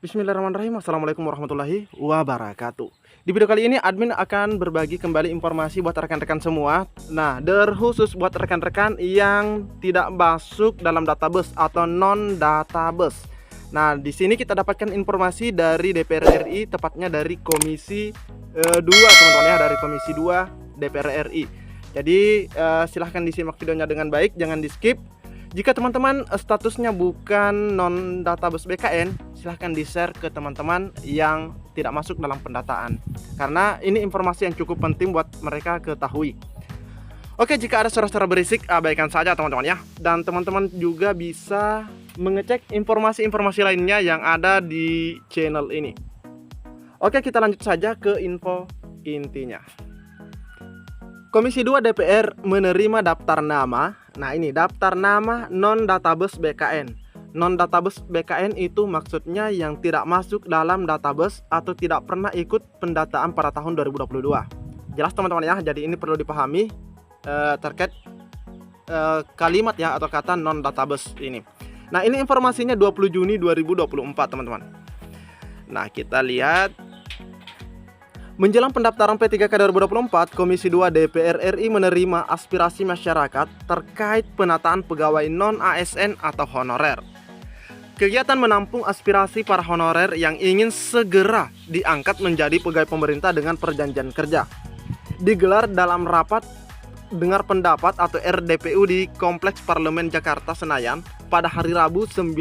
Bismillahirrahmanirrahim. Assalamualaikum warahmatullahi wabarakatuh. Di video kali ini admin akan berbagi kembali informasi buat rekan-rekan semua. Nah, terkhusus buat rekan-rekan yang tidak masuk dalam database atau non database. Nah, di sini kita dapatkan informasi dari DPR RI, tepatnya dari Komisi 2, teman-teman ya, dari Komisi 2 DPR RI. Jadi silahkan disimak videonya dengan baik, jangan di skip. Jika teman-teman statusnya bukan non database BKN, silahkan di-share ke teman-teman yang tidak masuk dalam pendataan, karena ini informasi yang cukup penting buat mereka ketahui. Oke, jika ada suara-suara berisik, abaikan saja teman-teman ya. Dan teman-teman juga bisa mengecek informasi-informasi lainnya yang ada di channel ini. Oke, kita lanjut saja ke info intinya. Komisi 2 DPR menerima daftar nama. Nah, ini daftar nama non database BKN. Non database BKN itu maksudnya yang tidak masuk dalam database atau tidak pernah ikut pendataan pada tahun 2022. Jelas teman-teman ya. Jadi ini perlu dipahami terkait kalimat ya atau kata non database ini. Nah, ini informasinya 20 Juni 2024 teman-teman. Nah, kita lihat. Menjelang pendaftaran P3K 2024, Komisi 2 DPR RI menerima aspirasi masyarakat terkait penataan pegawai non-ASN atau honorer. Kegiatan menampung aspirasi para honorer yang ingin segera diangkat menjadi pegawai pemerintah dengan perjanjian kerja digelar dalam rapat dengar pendapat atau RDPU di Kompleks Parlemen Jakarta Senayan pada hari Rabu 19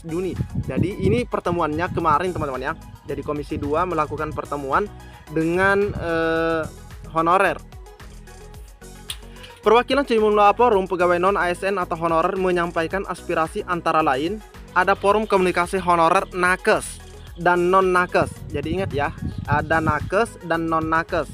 Juni. Jadi ini pertemuannya kemarin teman-teman ya. Jadi Komisi 2 melakukan pertemuan dengan honorer. Perwakilan sejumlah forum pegawai non-ASN atau honorer menyampaikan aspirasi antara lain ada forum komunikasi honorer nakes dan non-nakes. Jadi ingat ya, ada nakes dan non-nakes.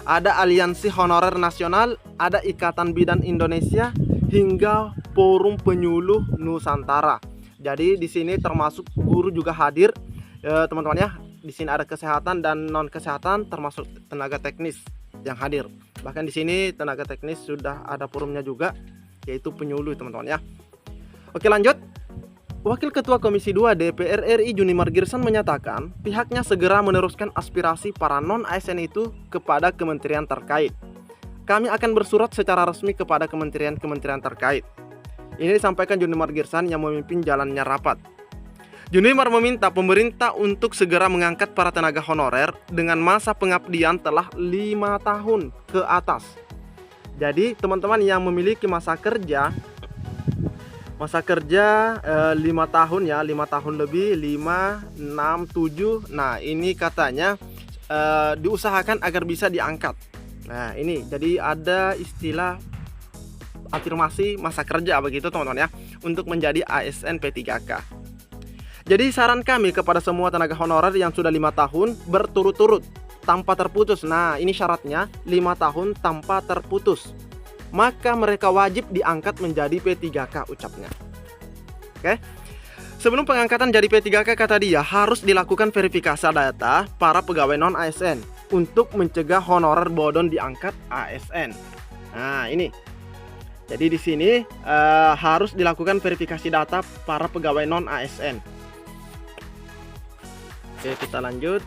Ada aliansi honorer nasional, ada Ikatan Bidan Indonesia, hingga forum penyuluh Nusantara. Jadi di sini termasuk guru juga hadir. Teman-teman ya, di sini ada kesehatan dan non kesehatan termasuk tenaga teknis yang hadir. Bahkan di sini tenaga teknis sudah ada forumnya juga, yaitu penyuluh teman-teman ya. Oke, lanjut. Wakil Ketua Komisi 2 DPR RI Junimar Girsan menyatakan pihaknya segera meneruskan aspirasi para non ASN itu kepada kementerian terkait. Kami akan bersurat secara resmi kepada kementerian terkait. Ini disampaikan Junimar Girsan yang memimpin jalannya rapat. Junimar meminta pemerintah untuk segera mengangkat para tenaga honorer dengan masa pengabdian telah 5 tahun ke atas. Jadi teman-teman yang memiliki masa kerja 5 tahun ya, 5 tahun lebih, 5, 6, 7. Nah ini katanya diusahakan agar bisa diangkat. Nah ini jadi ada istilah afirmasi masa kerja begitu teman-teman ya, untuk menjadi ASN P3K. Jadi saran kami kepada semua tenaga honorer yang sudah 5 tahun berturut-turut tanpa terputus. Nah ini syaratnya 5 tahun tanpa terputus, maka mereka wajib diangkat menjadi P3K ucapnya. Oke. Sebelum pengangkatan jadi P3K kata dia harus dilakukan verifikasi data para pegawai non ASN untuk mencegah honorer bodon diangkat ASN. Nah ini. Jadi di sini harus dilakukan verifikasi data para pegawai non ASN. Oke, kita lanjut.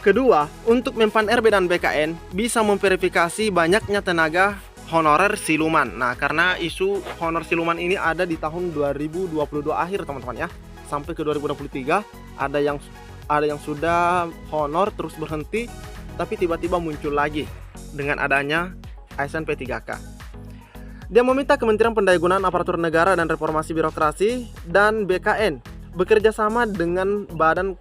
Kedua, untuk Menpan RB dan BKN bisa memverifikasi banyaknya tenaga honorer siluman. Nah, karena isu honor siluman ini ada di tahun 2022 akhir teman-teman ya, sampai ke 2023 ada yang sudah honor terus berhenti, tapi tiba-tiba muncul lagi dengan adanya ASN P3K. Dia meminta Kementerian Pendayagunaan Aparatur Negara dan Reformasi Birokrasi dan BKN bekerja sama dengan Badan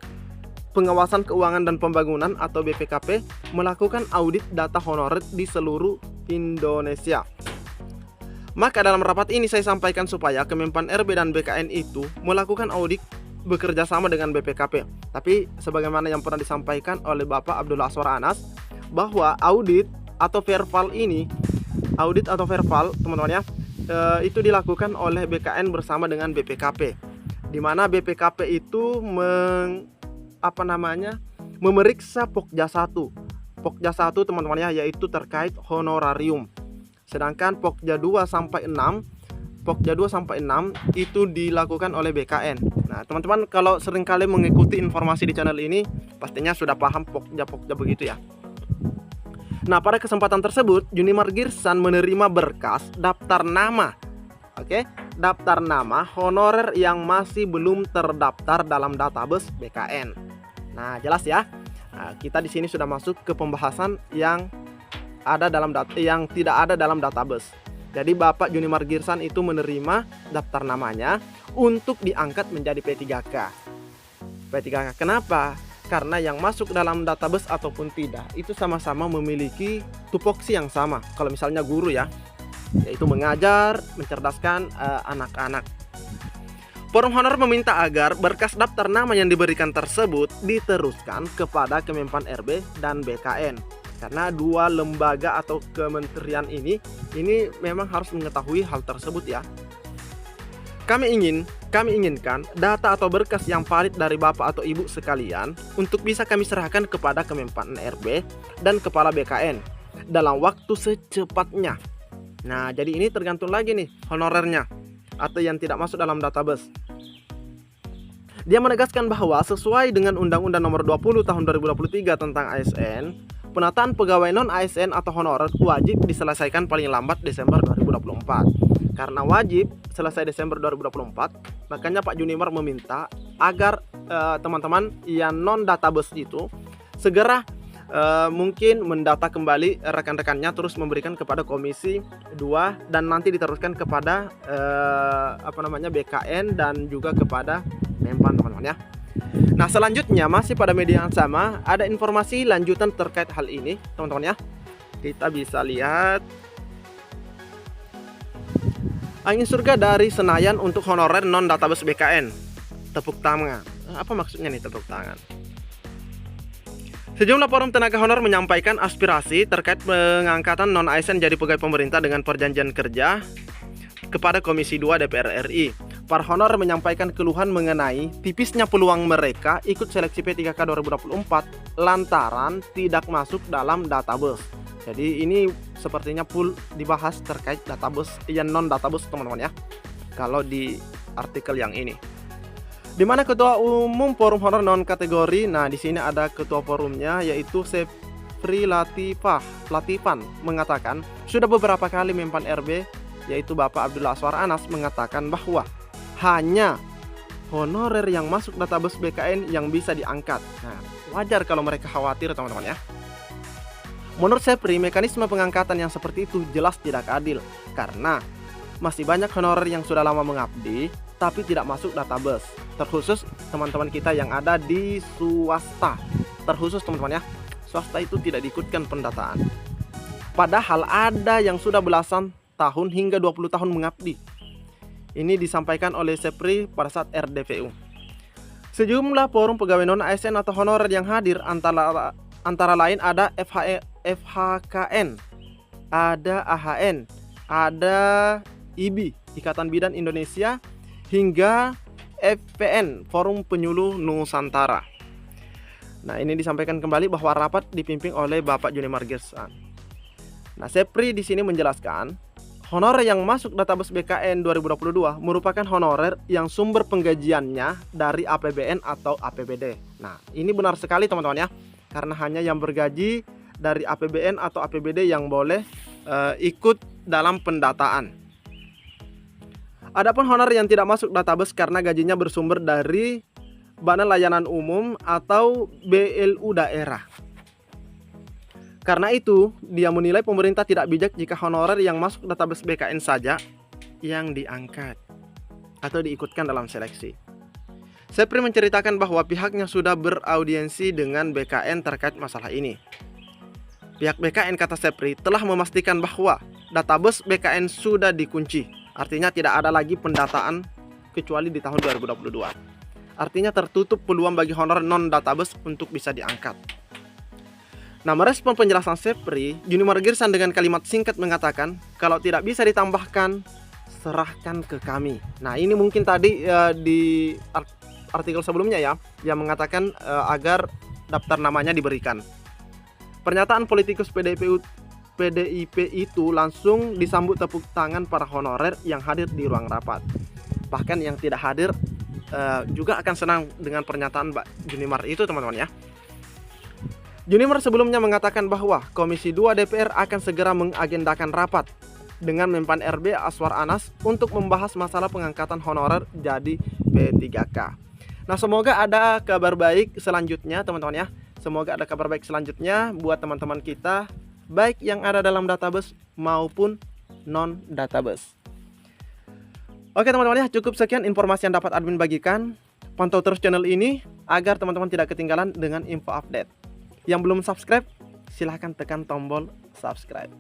Pengawasan Keuangan dan Pembangunan atau BPKP melakukan audit data honorer di seluruh Indonesia. Maka dalam rapat ini saya sampaikan supaya Kemenpan RB dan BKN itu melakukan audit bekerja sama dengan BPKP. Tapi sebagaimana yang pernah disampaikan oleh Bapak Abdullah Aswar Anas, bahwa audit atau verbal ini, audit atau verbal teman-teman ya, itu dilakukan oleh BKN bersama dengan BPKP, di mana BPKP itu memeriksa Pokja 1 teman-teman ya, yaitu terkait honorarium. Sedangkan Pokja 2 sampai 6 Pokja 2 sampai 6 itu dilakukan oleh BKN. Nah, teman-teman kalau seringkali mengikuti informasi di channel ini pastinya sudah paham Pokja begitu ya. Nah, pada kesempatan tersebut Junimar Girsan menerima berkas daftar nama. Oke, daftar nama honorer yang masih belum terdaftar dalam database BKN. Nah, jelas ya. Nah, kita di sini sudah masuk ke pembahasan yang yang tidak ada dalam database. Jadi Bapak Junimar Girsan itu menerima daftar namanya untuk diangkat menjadi P3K. P3K kenapa? Karena yang masuk dalam database ataupun tidak itu sama-sama memiliki tupoksi yang sama. Kalau misalnya guru ya, yaitu mengajar, mencerdaskan anak-anak. Forum Honor meminta agar berkas daftar nama yang diberikan tersebut diteruskan kepada Kemenpan RB dan BKN. Karena dua lembaga atau kementerian ini memang harus mengetahui hal tersebut ya. Kami inginkan data atau berkas yang valid dari Bapak atau Ibu sekalian untuk bisa kami serahkan kepada Kemenpan RB dan Kepala BKN dalam waktu secepatnya. Nah, jadi ini tergantung lagi nih honorernya atau yang tidak masuk dalam database. Dia menegaskan bahwa sesuai dengan Undang-Undang Nomor 20 Tahun 2023 tentang ASN, penataan pegawai non-ASN atau honorer wajib diselesaikan paling lambat Desember 2024. Karena wajib selesai Desember 2024, makanya Pak Junimar meminta agar teman-teman yang non-database itu segera mungkin mendata kembali rekan-rekannya, terus memberikan kepada Komisi 2 dan nanti diteruskan kepada BKN dan juga kepada Menpan, teman-teman ya. Nah, selanjutnya masih pada media yang sama ada informasi lanjutan terkait hal ini, teman-teman ya. Kita bisa lihat angin surga dari Senayan untuk honorer non database BKN. Tepuk tangan. Apa maksudnya nih tepuk tangan? Sejumlah forum tenaga honor menyampaikan aspirasi terkait pengangkatan non-ASN jadi pegawai pemerintah dengan perjanjian kerja kepada Komisi 2 DPR RI. Para honor menyampaikan keluhan mengenai tipisnya peluang mereka ikut seleksi P3K 2024 lantaran tidak masuk dalam database. Jadi ini sepertinya full dibahas terkait database yang non database, teman-teman ya. Kalau di artikel yang ini, di mana Ketua Umum Forum Honor non kategori, nah di sini ada ketua forumnya yaitu Sepri Latifan mengatakan sudah beberapa kali Menpan RB yaitu Bapak Abdullah Aswar Anas mengatakan bahwa hanya honorer yang masuk database BKN yang bisa diangkat. Nah, wajar kalau mereka khawatir, teman-teman ya. Menurut Sepri, mekanisme pengangkatan yang seperti itu jelas tidak adil karena masih banyak honorer yang sudah lama mengabdi tapi tidak masuk database. Terkhusus teman-teman kita yang ada di swasta. Terkhusus teman-teman ya, swasta itu tidak diikutkan pendataan. Padahal ada yang sudah belasan tahun hingga 20 tahun mengabdi. Ini disampaikan oleh Sepri pada saat RDVU. Sejumlah forum pegawai non-ASN atau honorer yang hadir antara lain ada FHKN, ada AHN, ada IBI, Ikatan Bidan Indonesia, hingga FPN, Forum Penyuluh Nusantara. Nah, ini disampaikan kembali bahwa rapat dipimpin oleh Bapak Junimar Girsan. Nah, Sepri di sini menjelaskan honorer yang masuk database BKN 2022 merupakan honorer yang sumber penggajiannya dari APBN atau APBD. Nah, ini benar sekali teman-teman ya. Karena hanya yang bergaji dari APBN atau APBD yang boleh ikut dalam pendataan. Adapun honorer yang tidak masuk database karena gajinya bersumber dari Badan Layanan Umum atau BLU daerah. Karena itu, dia menilai pemerintah tidak bijak jika honorer yang masuk database BKN saja yang diangkat atau diikutkan dalam seleksi. Sepri menceritakan bahwa pihaknya sudah beraudiensi dengan BKN terkait masalah ini. Pihak BKN, kata Sepri, telah memastikan bahwa database BKN sudah dikunci. Artinya tidak ada lagi pendataan kecuali di tahun 2022. Artinya tertutup peluang bagi honorer non-database untuk bisa diangkat. Nah, merespon penjelasan Sepri, Junimar Girsan dengan kalimat singkat mengatakan, kalau tidak bisa ditambahkan, serahkan ke kami. Nah, ini mungkin tadi di artikel sebelumnya ya, yang mengatakan agar daftar namanya diberikan. Pernyataan politikus PDIPU PDIP itu langsung disambut tepuk tangan para honorer yang hadir di ruang rapat. Bahkan yang tidak hadir juga akan senang dengan pernyataan Mbak Junimar itu, teman-teman ya. Junimar sebelumnya mengatakan bahwa Komisi 2 DPR akan segera mengagendakan rapat dengan Menpan RB Aswar Anas untuk membahas masalah pengangkatan honorer jadi P3K. Nah, semoga ada kabar baik selanjutnya, teman-teman ya. Semoga ada kabar baik selanjutnya buat teman-teman kita, baik yang ada dalam database maupun non database. Oke teman-teman ya, cukup sekian informasi yang dapat admin bagikan. Pantau terus channel ini agar teman-teman tidak ketinggalan dengan info update. Yang belum subscribe, silahkan tekan tombol subscribe.